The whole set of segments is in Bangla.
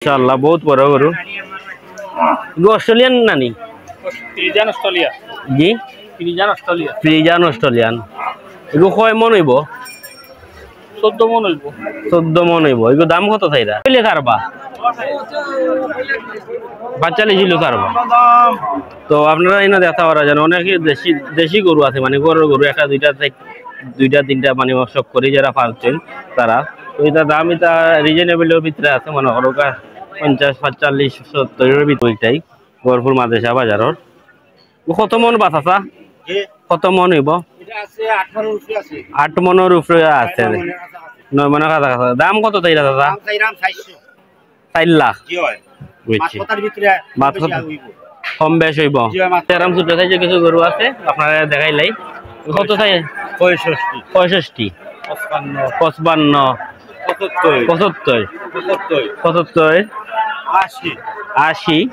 इंशाल्लाह बहुत बड़ा गरु ऑस्ट्रेलियन नानी फ्रीजान ऑस्ट्रेलिया जी फ्रीजान ऑस्ट्रेलियन एगो কয় মন হইব 14 মন হইব 14 মন হইব এগো দাম কত চাইরা কইলে কারবা বাচ্চা লিছিল কারবা তো আপনারা এনে দেখা ওরা জানেন অনেক দেশি গরু আছে মানে গরু একটা দুইটা তিনটা মানে সব করে যারা পালছেন তারা তো এটা দাম এটা রিজনেবলের ভিতরে আছে মানে হরকা 50 45 70 এর ভিতরটাই গরপুর মাদ্রাসা বাজারের কত মন বাতাসা কত মন হইব এটা আছে 8 মনের উপরে আছে 8 মনের উপরে আছে 9 মনের কাছাকাছি দাম কত চাইরা দাদা দাম চাইরাম 4 লাখ জি হয় বুঝছি মাছটার ভিতরে মাছ কম বেশ হইব তেরাম ছোট সাইজে কিছু গরু আছে আপনারা দেখাইলাই কত চাই 65 55 75 80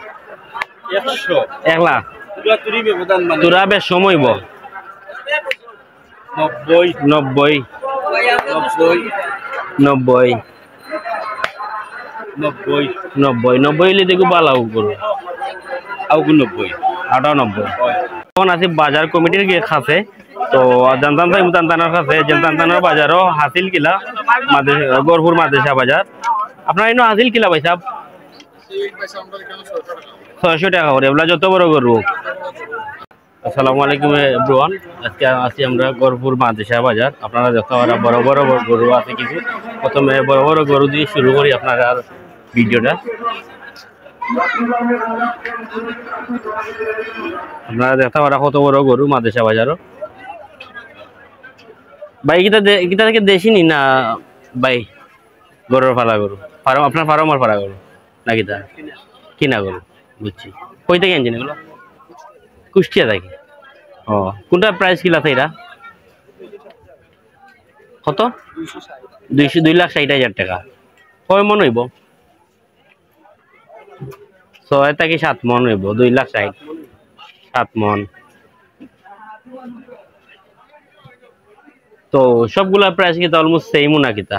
1 লাখ তোরা বেশ সময় 90 হলে দেখো বালাও করো আউ 90 এখন আছে বাজার কমিটির কাছে তো জানতাম তাই মুতান্তানার কাছে জানতান্তানার বাজারও হাসিল কিলা গরপুর মাদ্রাসা বাজার আপনার এনে হাসিল কিলা ভাই সাহেব 600 টাকা করে এগুলা যত বড় গরু আসসালামু আলাইকুম এভরিওয়ান আজকে আছি আমরা গরপুর মাদ্রাসা বাজার আপনারা দেখতে পারা বড় বড় গরু আছে কিছু প্রথমে বড় বড় গরু দিয়ে শুরু করি আপনারা ভিডিওটা আপনারা দেখতে পারা কত বড় গরু মাদ্রাসা বাজারও ভাই কিটা থেকে দেশি নি না ভাই গরুর পালা গরু ফার্ম আপনার ফার্মার পালা গরু না কিটা কিনা গরু বুঝছি কই থেকে আনছেন এগুলো কুষ্টিয়া থেকে ও কোনটা প্রাইস কিলা এরা কত 2,60,000 টাকা কয় মন হইব 6 থেকে 7 মন হইব 2,60,000 7 মন তো সবগুলা প্রাইস কি অলমোস্ট সেম না কিতা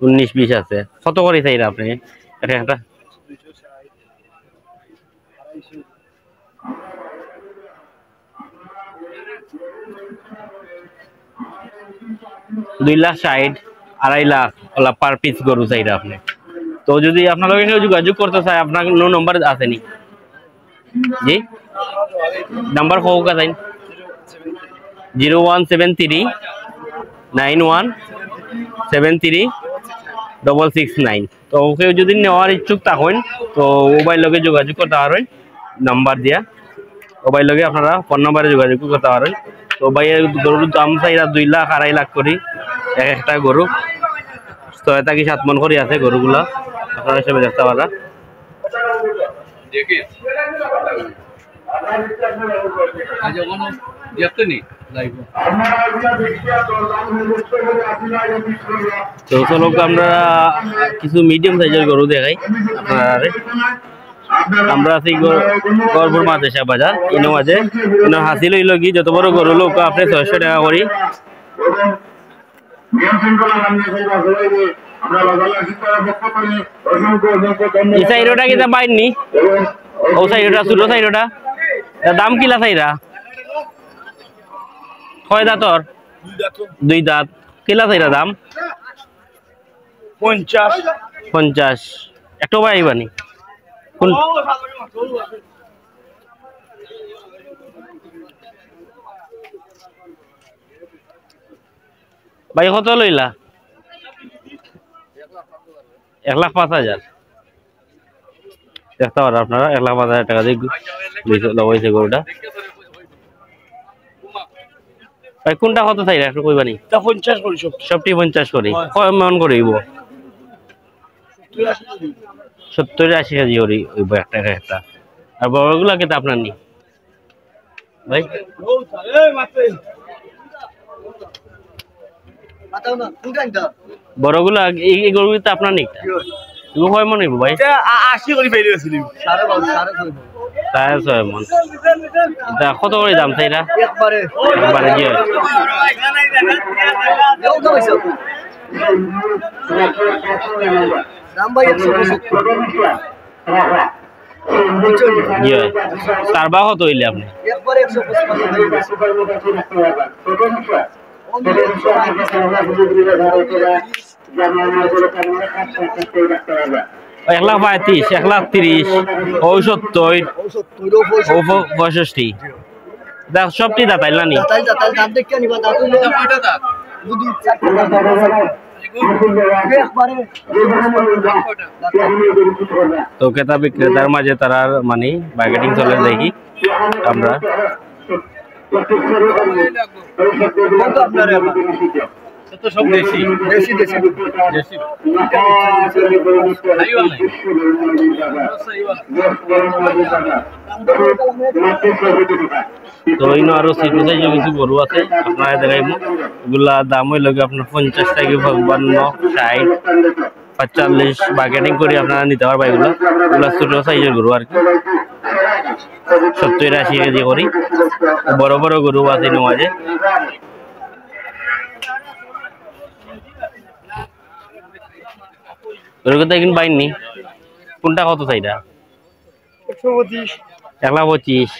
19-20 আছে কত করে চাইরা আপনি এটা 2,60,000 2.5 লাখ ওলা পার পিস গরু চাইরা আপনি তো যদি আপনার লগে কেউ যোগাযোগ করতে চায় আপনার নো নাম্বার আছে নি জি নাম্বার কোকা যাই 0173 91 73 669 তো কেউ যদি নেওয়ার ইচ্ছুক থাকেন তো মোবাইল লগে যোগাযোগ করতে পারেন নাম্বার দিয়া মোবাইল লগে আপনারা ফোন নাম্বারে যোগাযোগ করতে পারেন তো ভাই গরুর দাম চাইরা 2 লাখ 2.5 লাখ করে একটা গরু 6 থেকে 7 মন করে আছে গরুগুলা আপনারা সবাই দেখতে পারা দেখি আজ কোনো দেখতে নি লাইভ তো চলো আমরা কিছু মিডিয়াম সাইজের গরু দেখাই আপনারা আমরা আছি গরপুর মাদ্রাসা বাজার ইনো মাঝে ইনো হাসিল হইল কি যত বড় গরু লোক আপনি 600 টাকা করি এই সাইডটা কি বাইনি ও সাইডটা ছোট সাইডটা দাম কিলা চাইরা কয় দাঁতর 2 দাঁত কিলা চাইরা দাম 50 একটু পাইবানি কোন ভাই কত লইলা 1,05,000 দেখতে পারেন আপনারা 1,05,000 টাকা দিয়ে লগাইছে গরুটা ভাই কোনটা কত চাইরা একটু কইবানি 50 করি সবটি 50 করি কয় মন করিব 70-80 কেজি করি ওই একটা আর বড়গুলা কিন্তু আপনার নি ভাই বড়গুলা এই গরুগুলো তো আপনার নি এগুলো কয় মন হইব ভাই 80 করি পাইলেছিলি 6.5 মন এটা কত করে দাম চাইরা একবারে কি দাম ভাই 175 জি ভাই সারবা কত হইলে আপনি একবারে 155 1,35,000 1,30,000 ও 70 ও 65 দেখ সবটি দাতাইল না নি দাতাল দাম দেখে নিবা দাতুল কয়টা দাঁত দুই চারটা একবারে তো ক্রেতা বিক্রেতার মাঝে তারা মানে বার্গেনিং চলে দেখি আমরা তো সব দেশি দেশি দেশি দেশি তো ইনো আরো সিটু সাইজে কিছু গরু আছে আপনারা দেখাইব এগুলা দাম হইল আপনার 50 থেকে 52 60 45 বার্গেনিং করে আপনারা নিতে পারবেন এগুলো ছোট সাইজের গরু আর কি 70-80 কেজি করি বড় বড় গরু আছে ইনো মাঝে ওরকম তো কিন্তু বাইনি কোনটা কত চাইটা 125 1,25,000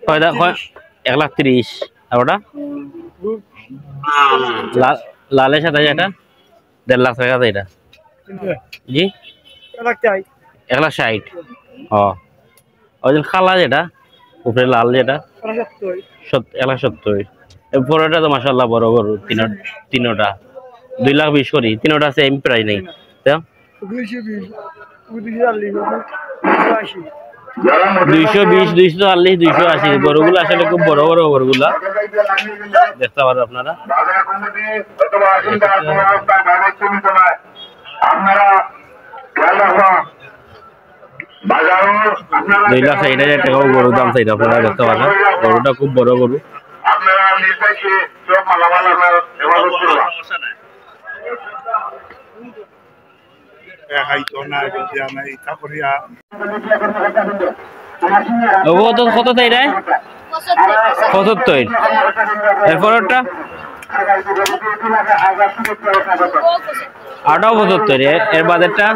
কয়টা 1,30,000 আর ওটা লালের সাথে এটা 1.5 লাখ টাকা এটা জি 1,60,000 ও ওই খালা যেটা উপরে লাল যেটা 1,70,000 এরপরটা তো মাশাআল্লাহ বড় বড় তিনটা 2,20,000 করি তিনটা সেম প্রাইস নেই তো 220 240 280 বড়গুলো আসলে খুব বড় বড় বড়গুলা দেখতে পারেন আপনারা আপনারা 2,60,000 টাকা গরু দাম চাইছে আপনারা দেখতে পারেন গরুটা খুব বড় গরু আপনারা নির্দেশে সব মালামাল আপনার ব্যবহার করবেন কত তাই রে 75 এরপরটা আটাও 75 এর বাদেরটা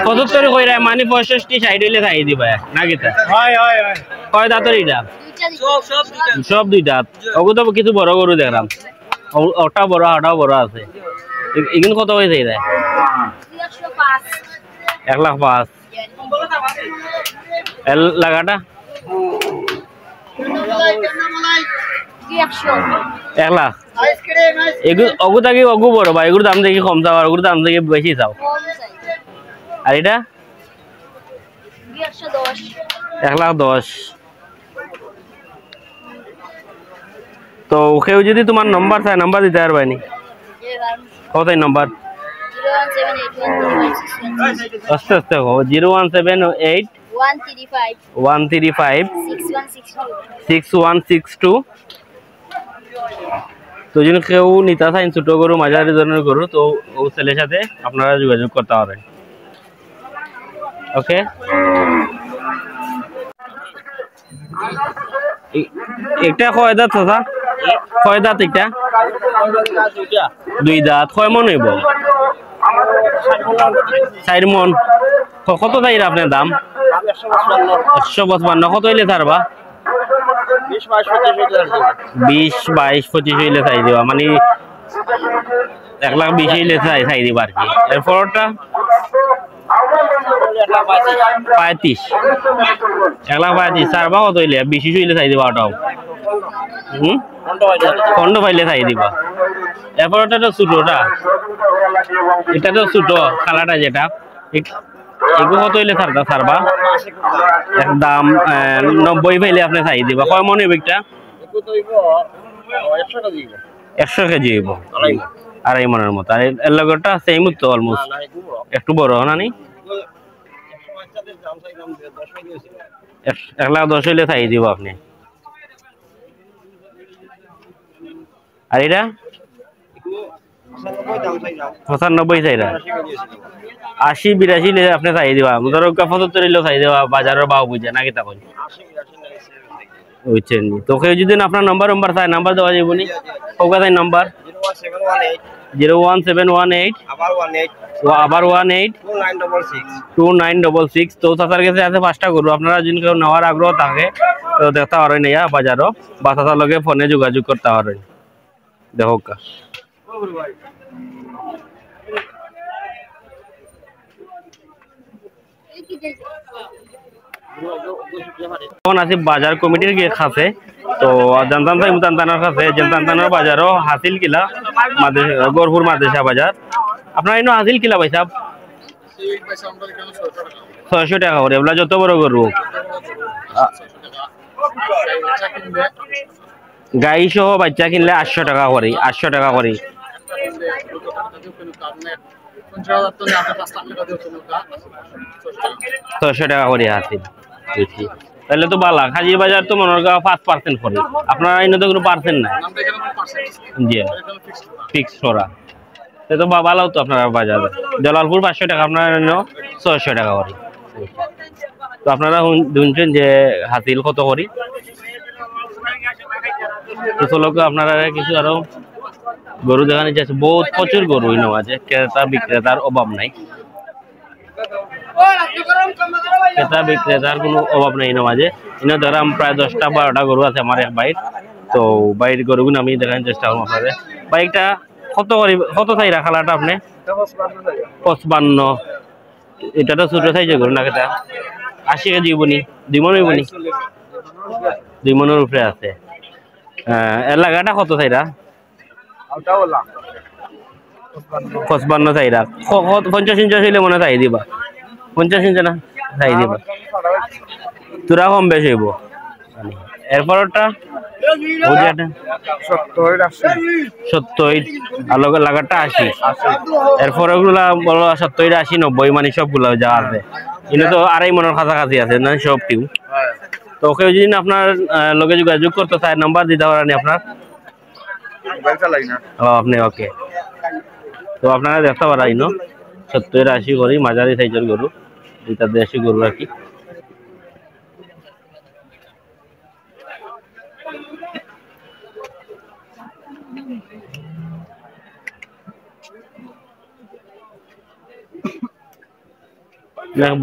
75 কই রে মানে 65 60 হইলে খাই দিবা না কিতা কয় দাঁতর এটা সব দুই দাঁত ওগো তো কিছু বড় গরু দেখলাম ওটা বড় আটাও বড় আছে এগুলো কত হয়েছে এটা 1,05,000 এর লাগাটা 1,00,000 এগুলো থাকি অগু বড় বা এগুলোর দাম দেখি কম চাও আর ওগুলোর দাম দেখি বেশি চাও আর এটা 1,10,000 তো ওকেও যদি তোমার নম্বর চায় নাম্বার দিতে পারবে নি কত নম্বর আস্তে আস্তে 0178135 6162 তো যদি কেউ নিতে চান ছোট গরু মাঝারি ধরনের গরু তো ও ছেলের সাথে আপনারা যোগাযোগ করতে পারেন ওকে এটা কয় দাঁত দাদা কয় দাঁত এটা 2 দাঁত কয় মন হইব 4 মন কত চাইরা আপনার দাম 155 কত হইলে ছাড়বা 20-22-25 হইলে চাই দিবা মানে 1,20,000 হইলে চাই দিবা আর কি এরপরটা 35 1,35,000 ছাড়বা কত হইলে 20 হইলে চাই দিবা ওটাও খন্ড পাইলে চাই দিবা এরপরটা তো ছোটটা এটা তো ছোট কালারটা যেটা এগুলো কত হইলে ছাড়বা একদম 90 পাইলে আপনি চাই দিবা কয় মনে বিকটা 100 কেজি হইব 2.5 মনের মতো আর এর লগটা সেম তো অলমোস্ট একটু বড় না নি 1,10,000 হইলে চাই দিব আপনি আর এটা 95 চাইরা 80-82 হইলে আপনি চাই দিবা ধরো 75 হইলে চাই দিবা বাজারের ভাও বুঝে না কিতা কই বুঝছেন তো কেউ যদি আপনার নাম্বার চাই নাম্বার দেওয়া যাবে নি ওকা তাই নাম্বার 01718 আবার 182966। তো চাচার কাছে আছে 5টা গরু। আপনারা যদি কেউ নেওয়ার আগ্রহ থাকে তো দেখতে পারেন ইয়া বাজারও, বা চাচার লগে ফোনে যোগাযোগ করতে পারেন। দেখো এখন আছি বাজার কমিটির কাছে। তো জানতাম চাই মুতান্তানার কাছে যে মুতান্তানার বাজারও হাসিল কিলা গরপুর মাদ্রাসা বাজার। আপনার এনে হাসিল কিলা ভাই সাহেব? 600 টাকা করে। এগুলা যত বড় গরু গাই সহ বাচ্চা কিনলে 800 টাকা করে। 800 টাকা করে। 600 টাকা করে হাসিল। তাহলে তো বালা খাজি বাজার তো মনে করেন 5% করে। আপনারা এনে তো কোনো পার্সেন্ট নাই। জি ফিক্স করা। তো ভালো তো আপনারা বাজারে জালালপুর 500 টাকা, আপনারা 600 টাকা করে। তো আপনারা শুনছেন যে হাসিল কত করি। তো চলো আপনারা কিছু আরো গরু দেখানি চাইছে। বহুত প্রচুর গরু নেওয়া আছে, ক্রেতা বিক্রেতার অভাব নাই। ক্রেতা বিক্রেতার কোনো অভাব নেই নেওয়াজে। এনে ধরাম প্রায় 10টা 12টা গরু আছে আমার এক বাইর। তো বাইরের গরুগুলো আমি দেখানোর চেষ্টা করবো আপনাদের। বাইকটা কত চাই রাখালাটা আপনি? 55। এটা তো ছোট সাইজের গরু না, কেটা 80 কেজি বনি, 2 মন হইবনি, 2 মনের উপরে আছে। এলাকাটা কত চাইরা? 55 চাইরা। 50 ইঞ্চ হইলে মনে চাই দিবা। 50 ইঞ্চ না চাই দিবা, তোরা কম বেশি হইব। এরপরটা 70 আর লাগাটা 80। এরপর ওগুলা বলো 70 80 90 মানে সবগুলো যা আছে। এনে তো 2.5 মনের কাছাকাছি আছে না সব টিউ। তো কেউ যদি আপনার লগে যোগাযোগ করতে চায় নাম্বার দিতে পারেন আপনার? আপনি ওকে। তো আপনারা দেখতে পারেন 70 80 করে মাঝারি সাইজের গরু, দুইটা দেশি গরু আর কি।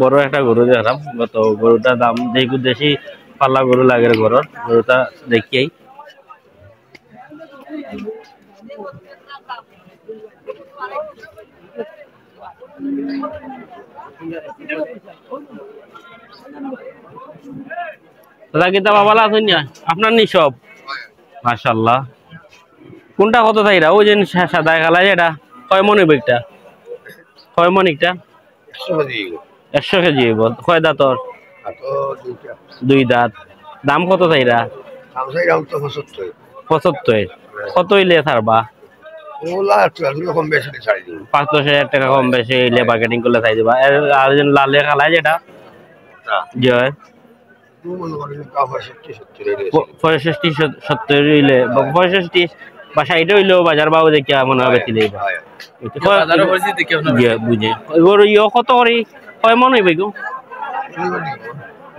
বড় একটা গরু দেখলাম। গত গরুটার দাম যেহেতু দেশি পাল্লা গরু লাগে ঘরের, গরুটা দেখিয়াই ভালো আছেন না আপনার নি সব? মাশাআল্লাহ। কোনটা কত চাইরা? ওই যে সাদা কালা যেটা কয় মন হইব? একটা কয় মন? একটা 100 কেজি হইব। কয় দাঁতর? 2 দাঁত। দাম কত চাইরা? 75। কত হইলে ছাড়বা? 5-10,000 টাকা কম বেশি হইলে মার্কেটিং করলে চাই দিবা। আর লালে কালা যেটা জয় 65-70 হইলে 65 বা 60 হইলেও বাজার বাবু দেখি মনে হবে বুঝে। গরু ইয়ে কত করে? কয় মন হইব?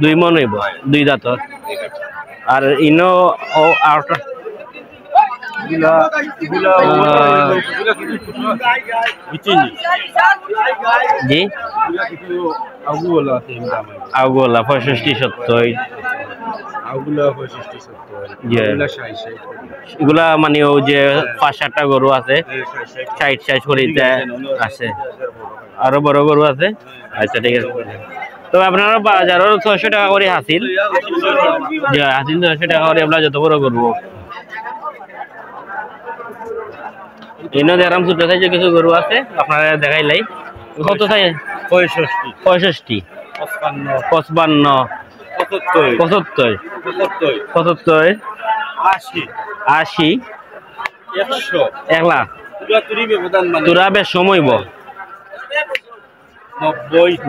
2 মন হইব। 2 দাঁতর। আর ইনো জি আগুলা 65-70। এগুলা মানে ও যে 5-7টা গরু আছে 60 করিতে আছে, আরো বড় গরু আছে। আচ্ছা ঠিক আছে। তো আপনারা বাজারের 600 টাকা করে হাসিল, যে হাসিল 600 টাকা করে আপনারা যত বড় গরু। এনে দেখাম ছোট সাইজের কিছু গরু আছে আপনারা দেখাইলাই। কত চাই? 65 55 75 75 80 1 লাখ। তোরা বেশ সময়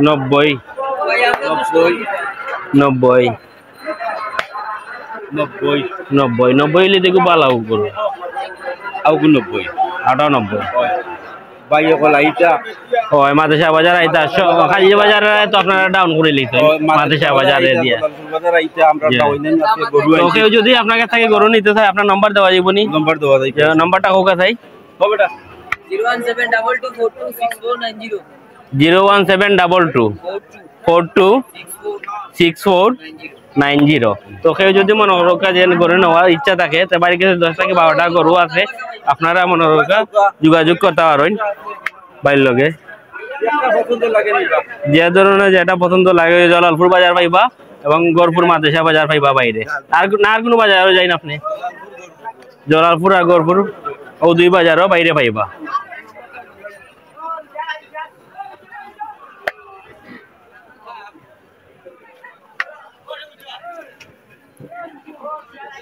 90 হইলে দেখো ভালো করো। 98 মাদ্রাসা বাজার আইতা খালি বাজার তো আপনারা ডাউন করে লিখতে মাদ্রাসা বাজারে দিয়ে। কেউ যদি আপনার কাছ থেকে গরু নিতে চায় আপনার নাম্বার দেওয়া যাবে নি? নাম্বারটা হোক চাই 01722426490 01722426490 তো কেউ যদি মনোরকা যে গরু নেওয়ার ইচ্ছা থাকে তো বাড়ির কাছে 10 থেকে 12টা গরু আছে আপনারা মনোরকা যোগাযোগ করতে পারেন বাড়ির লগে যে ধরনের যেটা পছন্দ লাগে জলালপুর বাজার পাইবা এবং গরপুর মাদ্রাসা বাজার পাইবা বাইরে আর কোনো বাজারও যাই না আপনি জলালপুর আর গরপুর ও দুই বাজারও বাইরে পাইবা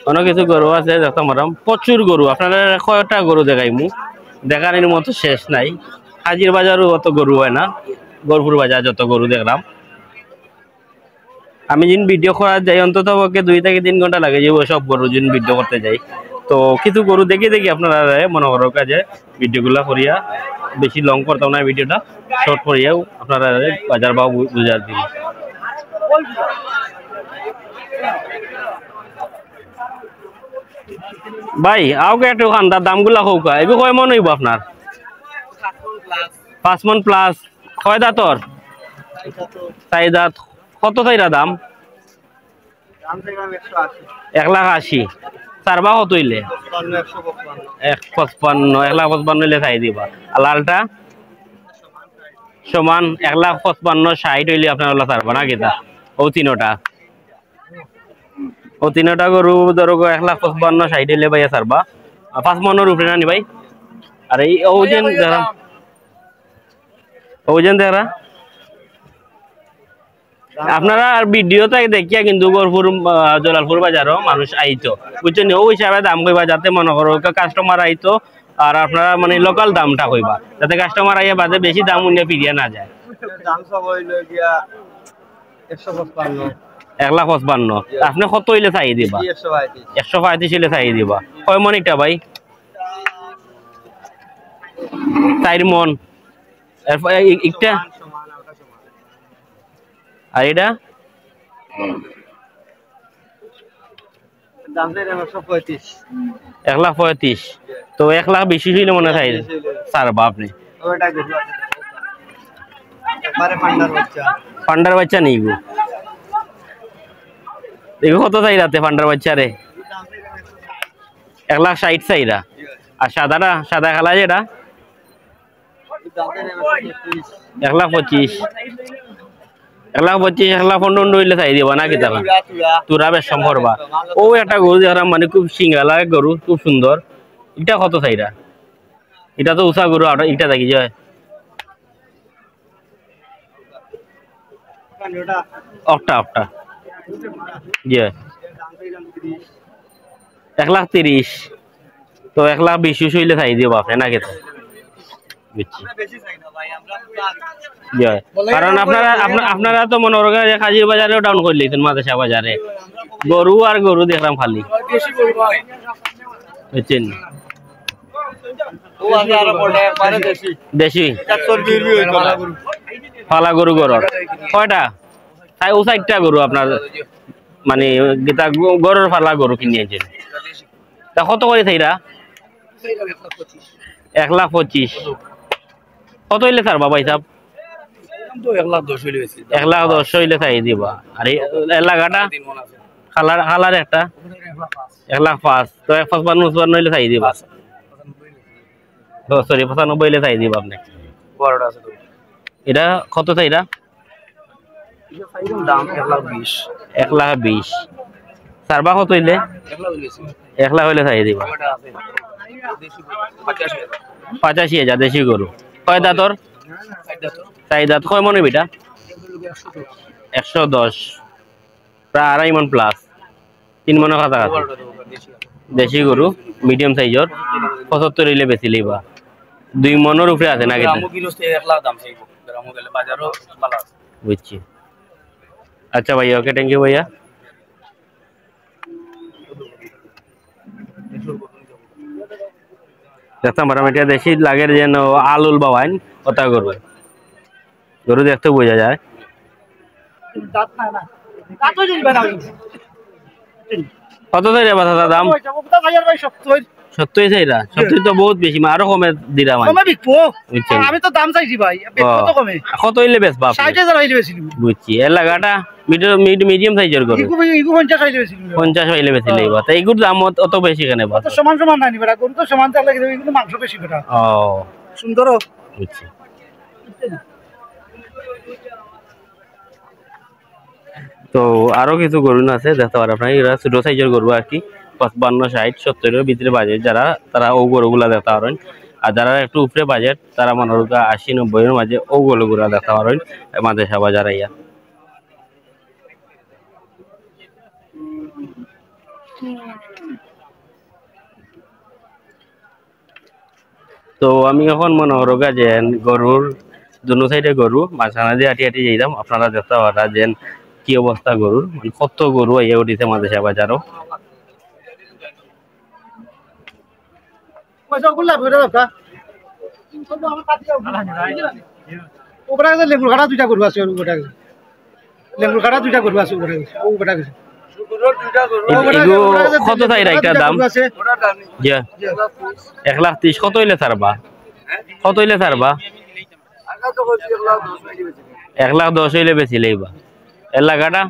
অনেক কিছু গরু আছে দেখতে পারাম প্রচুর গরু আপনারা কয়টা গরু দেখাইমু দেখার মতো শেষ নাই হাজির বাজারও অত গরু হয় না গরপুর বাজার যত গরু দেখলাম আমি যিনি ভিডিও করা যাই অন্তত 2 থেকে 3 ঘন্টা লাগে যে সব গরু যিনি ভিডিও করতে যাই তো কিছু গরু দেখি আপনারা মনে করো কাজে ভিডিওগুলা করিয়া বেশি লং করতাম না ভিডিওটা শর্ট করিয়াও আপনারা বাজার ভাও বুঝার দিন ভাই আওকে একটু খান্দার দামগুলা কৌকা এগুলো কয় মন হইব আপনার 5 মন প্লাস কয় দাঁতর 4 দাঁত কত চাইরা দাম 1,80,000 চারবা কত হইলে 1,55,000 হইলে চাই দিবা আর লালটা সমান 1,55,000 হইলে আপনার ওলা চারবা না কেতা ও তিনটা গরু ধরো 1,55,000 হইলে ভাইয়া চারবা 5 মনের উপরে না নি ভাই আর এই ওজন দেখা আপনারা আর ভিডিওতে দেখিয়া কিন্তু গরপুর জলালপুর বাজারও মানুষ আইতো বুঝছেন ও হিসাবে দাম কইবা যাতে মনে করো কাস্টমার আইতো আর আপনারা মানে লোকাল দামটা কইবা যাতে কাস্টমার আইয়া বাদে বেশি দাম উনিয়া ফিরিয়া না যায় দাম সব হইল গিয়া 155 1,55,000 আপনি কত হইলে চাই দিবা 135 হইলে চাই দিবা কয় মন এটা ভাই 4 মন একটা আর এটা দাম চাই 1,35,000 তো 1,20,000 হইলে মনে চাই চারবা আপনি ওটা গেল একবারে পান্ডার বাচ্চা নেই গো দেখো কত চাই রাতে পান্ডার বাচ্চা রে 1,60,000 চাইরা আর সাদা খালা যেটা 1,25,000 1,15,000 হইলে চাই দিবা না কি তারা তোরা বেশ সম্ভববা ও একটা গরু দেখলাম মানে খুব সিঙ্গালা গরু খুব সুন্দর এটা কত চাইরা এটা তো উষা গরু আর এটা দেখি যায় অক্টা জি 1,30,000 তো 1,20,000 হইলে চাই দিবা আপনি না কি বুঝছি কারণ আপনারা তো মনে করেন যে হাজির বাজারেও ডাউন করে লিখছেন মাদ্রাসা বাজারে গরু আর গরু দেখলাম খালি বুঝছেন দেশি ফালা গরু গরুর কয়টা ও 4টা গরু আপনার মানে গরুর ফালা গরু কিনিয়েছেন তা কত করে সেইরা 1,25,000 কত হইলে স্যার বাবা হিসাব 1,10,000 হইলে চাই দিবা আর এলাকাটা খালার একটা 1,05,000 তো 1,55,000 হইলে চাই দিবা সরি 95 হইলে চাই দিবা আপনি এটা কত চাইরা দাম 1,20,000 1,20,000 সারবা কত হইলে 1,00,000 হইলে চাই দিবা 85,000 দেশি গরু কয় দাঁতর 4 দাঁত কয় মনে বেটা 110 প্রায় 2.5 মন প্লাস 3 মনের কাছাকাছি দেশি গরু মিডিয়াম সাইজর 75 হইলে বেশি লইবা 2 মনের উপরে আছে নাকি বুঝছি আচ্ছা ভাইয়া ওকে থ্যাংক ইউ ভাইয়া দেখতাম এটা দেশি লাগের যেন আলুল বাবাইন ওটা গরু গরু দেখতে বোঝা যায় কত দাম 70 চাইরা 70 তো বহুত বেশি আরো কমে দিরা মানে কমে বিকবো বুঝছেন। আমি তো দাম চাইছি ভাই বিকবো তো কমে কত হইলে বেচবা আপনি? 60,000 হইলে বেশিলি বুঝছি এর লাগাটা মিডিয়াম সাইজের গরু ইগু 50 হইলে বেশিলি 50 হইলে বেশি লইবা তাই এগুর দাম অত বেশি কেন বা? তো সমান সমান নাই বেটা গরু তো সমান চাল লাগে কিন্তু মাংস বেশি বেটা ও সুন্দর বুঝছি। তো আরো কিছু গরু আছে দেখতে পারেন আপনার এরা ছোট সাইজের গরু আর কি 55 60 70 এর ভিতরে বাজেট যারা তারা ও গরুগুলা দেখতে পারেন আর যারা একটু উপরে বাজেট তারা মনে হয় 80 90 এর মাঝে ও গরুগুলা দেখতে পারেন মাদ্রাসা বাজার আইয়া। তো আমি এখন মনে হরগা যে গরুর দুনো সাইডে গরু মাঝখানে দিয়ে হাঁটি হাঁটি যাইতাম আপনারা দেখতে পারা যে কি অবস্থা গরুর মানে কত গরু আইয়া উঠিছে মাদ্রাসা বাজারও। পয়সা গুলা বেটা দাও কা ওপরে গেছে লেবুর কাটা দুইটা গরু আছে ওপরে গেছে লেবুর কাটা দুইটা গরু আছে ওপরে গেছে ওপরে গেছে এগু কত চাইরা একটা দাম জি 1,30,000 কত হইলে ছাড়বা কত হইলে ছাড়বা 1,10,000 হইলে বেশি লইবা এর লাগাটা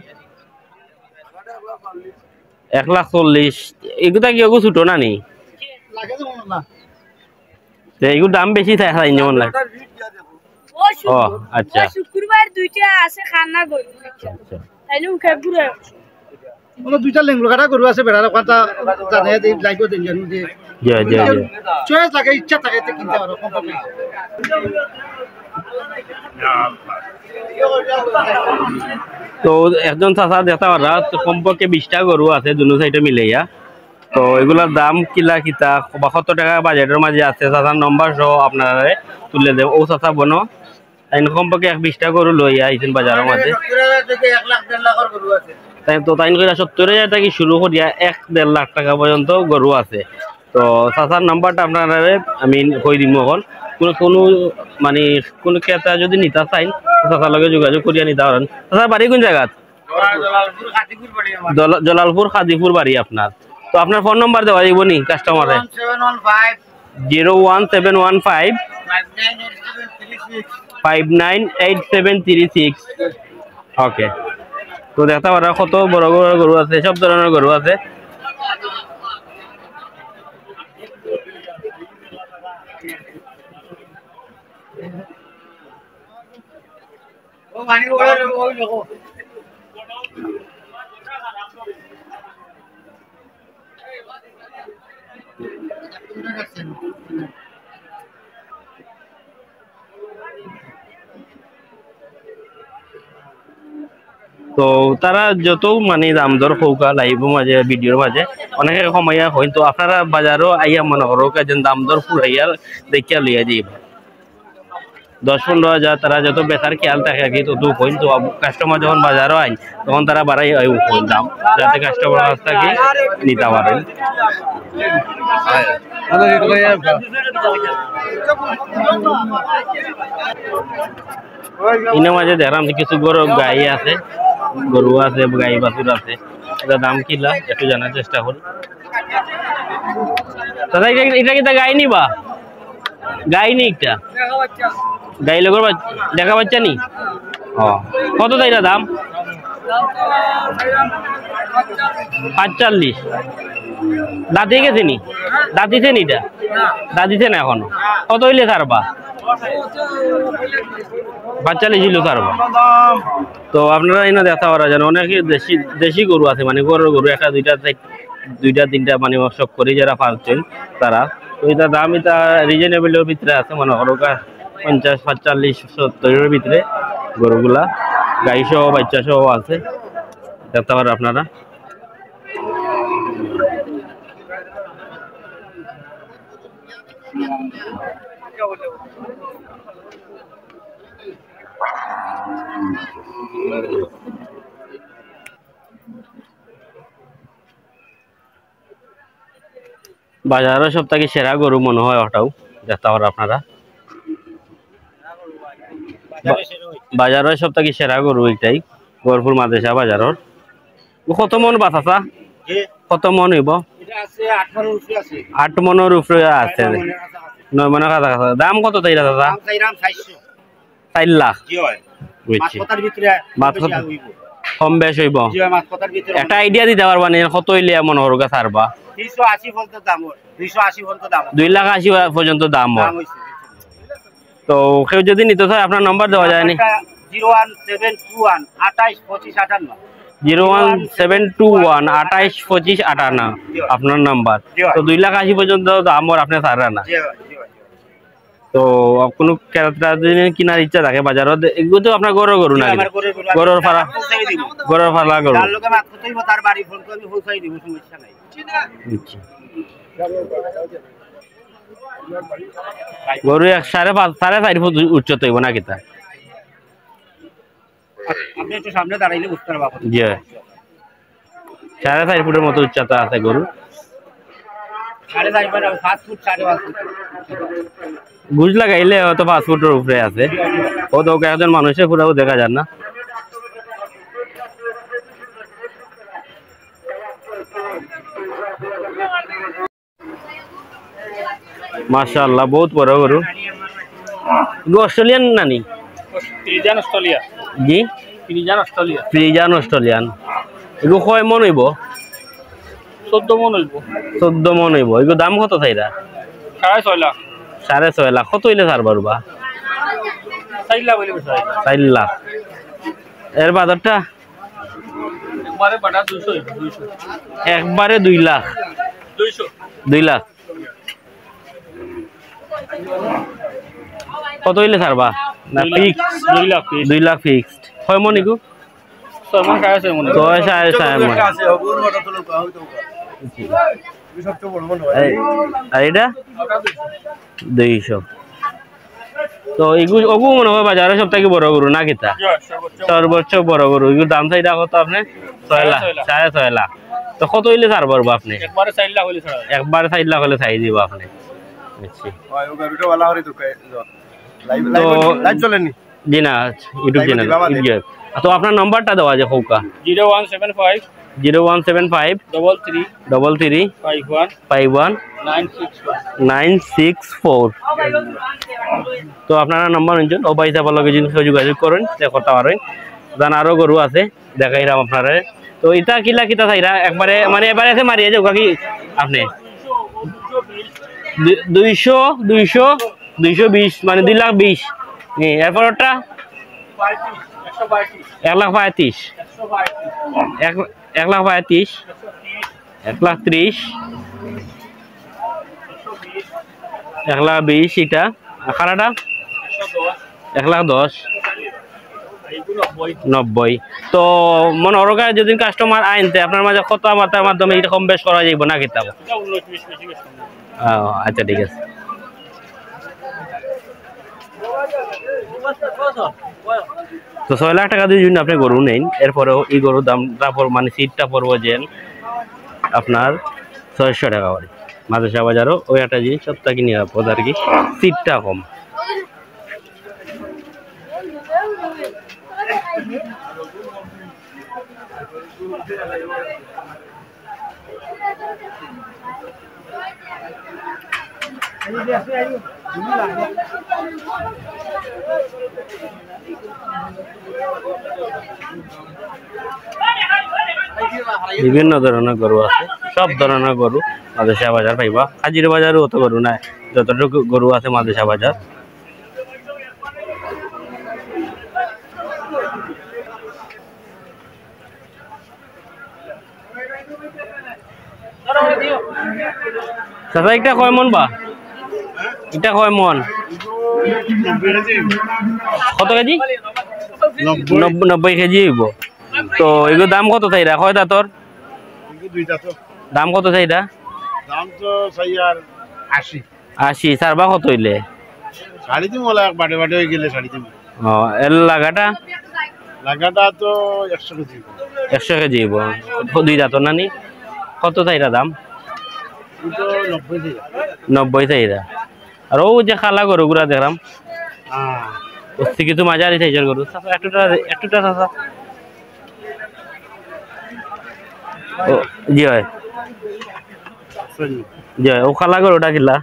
1,40,000 এগুলা কি ওগু ছোট না নি লাগে তো মনে না এগুর দাম বেশি থাকে যেমন লাগে ও আচ্ছা শুক্রবার দুইটা আছে খানা গরু তাইলে উঠে পুরো ওগুলো দুইটা লেবুর কাটা গরু আছে বেটা কথা জানে দেই লাইকো দেন জানো যে জি জি জি চয়েস লাগে ইচ্ছা থাকে তে কিনতে পারো কম কম তো একজন চাচা দেখা পারা কমপক্ষে 20টা গরু আছে দুনো সাইডে মিলাইয়া তো এগুলার দাম কিলা কিতা 72 টাকা বাজেটের মাঝে আছে চাচার নম্বর সহ আপনারা তুলে দেব ও চাচা বনো তাই কমপক্ষে 20টা গরু লইয়া আইছেন বাজারের মাঝে 1 লাখ 1.5 লাখের গরু আছে তাই তো তাই কইরা 70,000 থেকে শুরু করিয়া 1.5 লাখ টাকা পর্যন্ত গরু আছে। তো চাচার নাম্বারটা আপনারা আমি কই দিম এখন কোনো মানে কোন ক্রেতা যদি নিতে চাইন চাচার লগে যোগাযোগ করিয়া নিতে পারেন। চাচার বাড়ি কোন জায়গা? জলালপুর খাদিপুর বাড়ি আপনার। তো আপনার ফোন নাম্বার দেওয়া যাইব নি কাস্টমারে 01715 598736 ওকে। তো দেখতে পারা কত বড় বড় গরু আছে সব ধরনের গরু আছে। ও পানি ওড়ে ওই লোক তো তারা যত মানে দাম দর হৌকা লাইভ মাঝে ভিডিওর মাঝে অনেকে সময় হয় তো আপনারা বাজারও আইয়া মনে করো যেন দাম দর ফুরাইয়া দেখিয়া লইয়া যাইবা 10-15 হাজার তারা যত বেচার খেয়াল থাকে আর কি তত কইন তো কাস্টমার যখন বাজারও আইন তখন তারা বাড়াই দাম যাতে কাস্টমার কাছ থেকে নিতে পারেন। ইনের মাঝে দেখলাম কিছু গরু গাই আছে গরু আছে গাই বাছুর আছে এটা দাম কিলা একটু জানার চেষ্টা করি। দাদা এটা কি গাই নিবা গাই নি একটা গাই লগর দেখা বাচ্চা নি কত তাইরা দাম 45 দাঁতে গেছে নি দাঁতিছে নি এটা দাঁতিছে না এখনো কত হইলে ছাড়বা 45 ছিল ছাড়বা। তো আপনারা এনে দেখা পারা যান অনেকে দেশি গরু আছে মানে গরু একটা দুইটা তিনটা মানে সব করে যারা পালছেন তারা তো এটা দাম এটা রিজনেবলের ভিতরে আছে মানে হলো 50 45 70 এর ভিতরে গরুগুলা গাই সহ বাচ্চা সহ আছে দেখতে পারেন আপনারা। বাজারের সব থেকে সেরা গরু মনে হয় ওটাও দেখতে পারেন আপনারা বাজারের সব থেকে সেরা গরু এইটাই গরপুর মাদ্রাসা বাজারের। কত মন বাঁচাছা কত মন হইব 8 মনের উপরে আছে 9 মনের কাছাকাছি দাম কত চাইরা দাদা 4 লাখ বুঝছি কম বেশ হইব একটা আইডিয়া দিতে পারবা নি কত হইলে মনে হরগা ছাড়বা 2,80,000 পর্যন্ত দাম তো কেউ যদি নিতে চায় আপনার নাম্বার দেওয়া যায় নি 01721 28 25 58 01721 28 25 58 আপনার নাম্বার তো 2,80,000 পর্যন্ত দাম আর আপনি ছাড়রা না তো কোনো ক্রেতা যদি কিনার ইচ্ছা থাকে বাজারত এগুলো তো আপনার গরু গরু না গরুর ফাড়া গরু গরু 5.5 ফুট উচ্চতা হইব না কিতা আপনি একটু সামনে দাঁড়াইলে বুঝতে পারবা জি 4.5 ফুটের মতো উচ্চতা আছে গরু 5.5 ফুট 5.5 ফুট গুজ লাগাইলে হয়তো 5 ফুটের উপরে আছে ও তো একজন মানুষের পুরাও দেখা যায় না মাশাআল্লাহ বহুত বড় গরু অস্ট্রেলিয়ান নানি ফ্রিজান অস্ট্রেলিয়া জি ফ্রিজান অস্ট্রেলিয়ান এগো কয় মন হইব 14 মন হইব 14 মন হইব এগো দাম কত চাইরা 6.5 লাখ 6.5 লাখ কত হইলে ছাড়বার বা 4 লাখ হইলে 4 লাখ এর বাজারটা একবারে বাটা 200 হইব 200 একবারে 2 লাখ 2 লাখ কত হইলে ছাড়বা না ফিক্স 2 লাখ ফিক্সড হয় মনি গো 6 মন খায় আছে মনে 6.5 মন আছে হবুর মত তো লোক হইতো এই সবচেয়ে বড় মন হয় আর এটা 200 তো এগুলো ওগু মনে হয় বাজারে সবথেকে বড় গরু না কিতা সর্বোচ্চ বড় গরু এগুলোর দাম চাইটা কত আপনি 6 লাখ 6.5 লাখ তো কত হইলে ছাড়বার বা আপনি একবারে 4 লাখ হইলে ছাড়া একবারে 4 লাখ হলে ছাই দিব আপনি আচ্ছা ওই গরুটা वाला হরি তো লাইভ চলেনি জি না ইউটিউব চ্যানেল তো আপনার নাম্বারটা দেওয়া আছে হোকা 0175 33 51 964 তো আপনারা নাম্বার নিন ও ভাই সাহেবের লগে যদি যোগাযোগ করেন করতে পারেন জান আরো গরু আছে দেখাইলাম আপনারা তো এটা কিলা কিতা চাইরা একবারে মানে এবারে আছে মারিয়ে যাও কি আপনি 220 মানে 2,20,000 এরপরটা 1,35,000 1,35,000 1,30,000 1,20,000 এটা খারাটা 1,10,000 90 তো মনে হরকা যদি কাস্টমার আইনতে আপনার মাঝে কথাবার্তার মাধ্যমে এটা কম বেশ করা যাইব না কিতাব আচ্ছা ঠিক আছে তো 6 লাখ টাকা দিয়ে যদি আপনি গরু নেন এরপরেও এই গরুর দামটা মানে সিটটা পড়বো যে আপনার 600 টাকা করে মাদ্রাসা বাজারও ওই একটা জিনিস সবটাকে নিরাপদ আর কি সিটটা কম বিভিন্ন ধরনের গরু আছে সব ধরনের গরু মাদ্রাসা বাজার পাইবা হাজির বাজারও অত গরু নাই যতটুকু গরু আছে মাদ্রাসা বাজার এটা কয় মন বা এটা কয় মন কত কেজি 90 কেজি হইব তো এগুলো দাম কত চাইরা কয় দাঁতর দাম কত চাইরা দাম তো চাই আর 80 সারবা কত হইলে শাড়ি দিম ওলা বাটে বাটে হয়ে গেলে শাড়ি দিম এর লাগাটা তো 100 কেজি 100 কেজি হইব দুই দাঁতর নানি কত চাইরা দাম 90 চাইরা আর ও যে খালা গরুগুলা দেখলাম ওর কিছু মাঝারি সাইজের গরু একটুটা জি হয় যে ও কালা গরুটা কিলা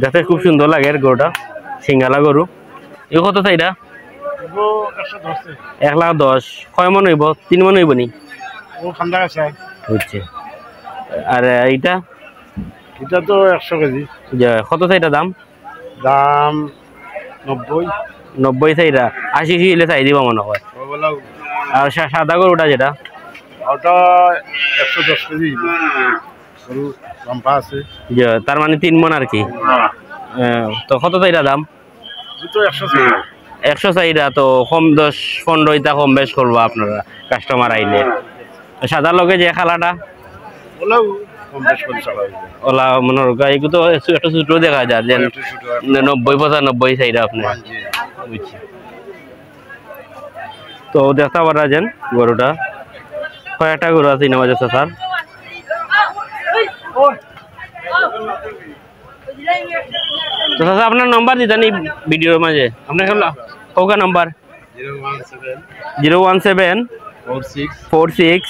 দেখতে খুব সুন্দর লাগে গরুটা সিঙ্গালা গরু এ কত চাইটা 1,10,000 কয় মন হইব 3 মন হইব নি বুঝছি আর এইটা এটা তো 100 কেজি যে কত চাইটা দাম দাম 90 চাইটা 80 হইলে চাই দিব মনে হয় আর সাদা গরুটা যেটা ওটা 110 কেজি গরু লম্বা আছে যে তার মানে 3 মন আর কি তো কত চাইটা দাম দুটো 100 চাইটা তো কম 10-15 ইটা কম বেশ করবো আপনারা কাস্টমার আইলে সাদা লগে যে খালাটা ওলাও কম বেশ করে চালাবে ওলা মনে এগুলো তো একটা ছোট দেখা যায় যে 90-95 চাইটা আপনি বুঝছি তো দেখতে পারা যান গরুটা কয়েকটা গরু আছে নামাজ আছে স্যার তো স্যার আপনার নাম্বার দিতেন এই ভিডিওর মাঝে আপনার কোকা নাম্বার 017 46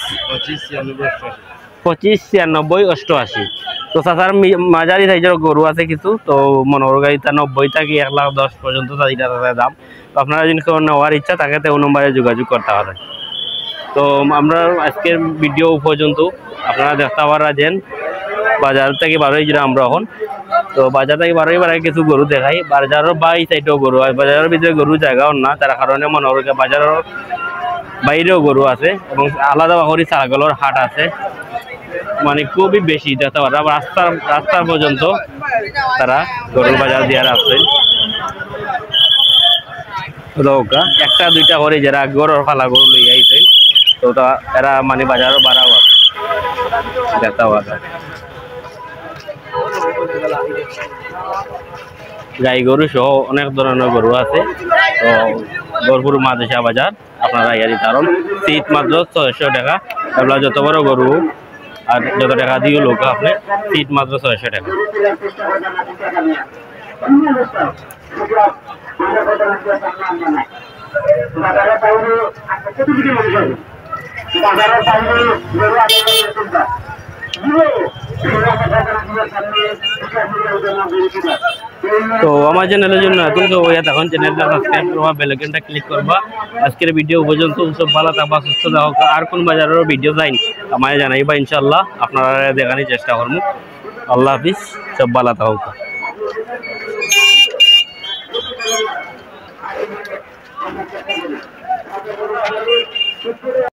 2596 তো স্যার মাঝারি সাইজের গরু আছে কিছু তো মনোরগাড়িটা 90 থেকে 1,10,000 পর্যন্ত তাদের দাম তো আপনারা যদি কেউ নেওয়ার ইচ্ছা থাকে তো নম্বরে যোগাযোগ করতে পারেন তো আমরা আজকের ভিডিও পর্যন্ত আপনারা দেখতে পারেন বাজার থেকে বারোই যেটা আমরা এখন তো বাজার থেকে বারোই কিছু গরু দেখাই বাজারের বাই সাইডেও গরু হয় বাজারের ভিতরে গরু জায়গাও না তার কারণে মনোরগা বাজারের বাইরেও গরু আছে এবং আলাদা করে ছাগলের হাট আছে মানে খুবই বেশি দেখতে পারে রাস্তা পর্যন্ত তারা গরুর বাজার দিয়ে রাখছে একটা দুইটা করে যারা গরুর ফালা গরু লই আইছে তো এরা মানে বাজারও বাড়াও আছে দেখতে পারে গাই গরু সহ অনেক ধরনের গরু আছে তো গরুপুর মাদেশা বাজার আপনারা ইয়ারি কারণ সিট মাত্র 600 টাকা এগুলা যত বড় গরু আর যত টাকা দিয়ে লোক আপনি সিট মাত্র 600 টাকা তো আমার চ্যানেলের জন্য নতুন কেউ হয়ে তখন চ্যানেলটা সাবস্ক্রাইব করবা বেল আইকনটা ক্লিক করবা আজকের ভিডিও পর্যন্ত সব ভালো থাকবা সুস্থ থাকবা আর কোন বাজারের ভিডিও চাই আমায় জানাইবা ইনশাআল্লাহ আপনারা দেখানোর চেষ্টা করব আল্লাহ হাফেজ সব ভালো থাকবা